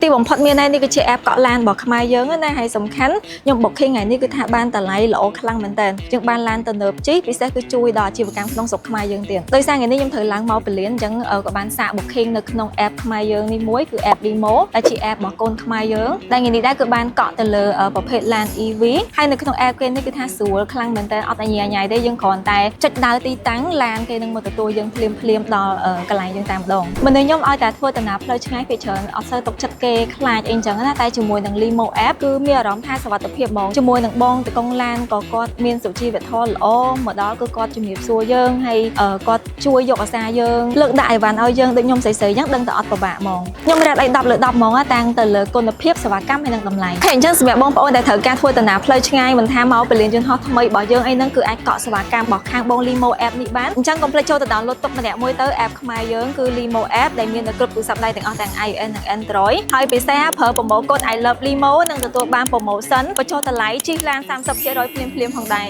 ទីបំផុតមានហើយនេះគឺជា app កក់ឡានរបស់ខ្មែរយើងណាហើយសំខាន់ខ្ញុំ booking ថ្ងៃនេះគឺថាបានតម្លៃល្អខ្លាំងមែនតើយើងបានឡានទៅនៅជីពិសេសគឺជួយដល់អាជីវកម្មក្នុងស្រុកខ្មែរយើងទៀតដោយសារថ្ងៃនេះខ្ញុំត្រូវឡើងមកពលានអញ្ចឹងក៏បានសាក booking នៅក្នុង app ខ្មែរយើងនេះមួយគឺ app Limo ដែលជា app របស់កូនខ្មែរយើងដែលថ្ងៃនេះដែរគឺបានកក់ទៅលើប្រភេទឡាន EV ហើយនៅក្នុង app គេនេះគឺថាស្រួលខ្លាំងមែនតើអត់ញ៉ៃញ៉ៃទេយើងគ្រាន់តែចុចដើរទីតាំងឡានគេនឹងមកទទួលយើងភ្លាមដល់កន្លែងយើងតែម្ដងមនុស្សខ្ញុំឲ្យតែធ្វើដំណើរផ្លូវឆ្ងាយពេលច្រើនអត់សូវទុកចិត្តគេខ្លាចអីចឹងណាតែជាមួយនឹង Limo app គឺមានអារម្មណ៍ថាសុវត្ថិភាពហ្មងជាមួយនឹងបងតកងឡានក៏គាត់មានសុជីវធម៌ល្អមកដល់គឺគាត់ជំរាបសួរយើងហើយគាត់ជួយយកអាសាយើងលើកដាក់អីវ៉ាន់ឲ្យយើងដូចខ្ញុំស្រីៗចឹងដឹងតែអត់ពិបាកហ្មងខ្ញុំរ៉ាត់ឲ្យ10លើ10ហ្មងតាំងទៅលើគុណភាពសេវាកម្មហើយនិងតម្លៃហើយអញ្ចឹងសម្រាប់បងប្អូនដែលត្រូវការធ្វើដំណើរផ្លូវឆ្ងាយមិនថាមកពលានយន្តហោះថ្មីរបស់យើងអីហ្នឹងគឺអាចកក់សេវាកម្មរបស់ខាងបង Limo app នេះបានអញ្ចឹងកុំភ្លេចចូលទៅ download ទុកម្នាក់មួយទៅ app ខ្មែរយើងគឺ Limo app ដែលមាននៅគ្រប់ទូរស័ព្ទដៃទាំងអស់ទាំង iOS និង Android ហើយពិសេសប្រើប្រម៉ូកូដ I love Limo នឹងទទួលបាន promotion បញ្ចុះតម្លៃជិះឡាន 30% ភ្លាមៗផងដែរ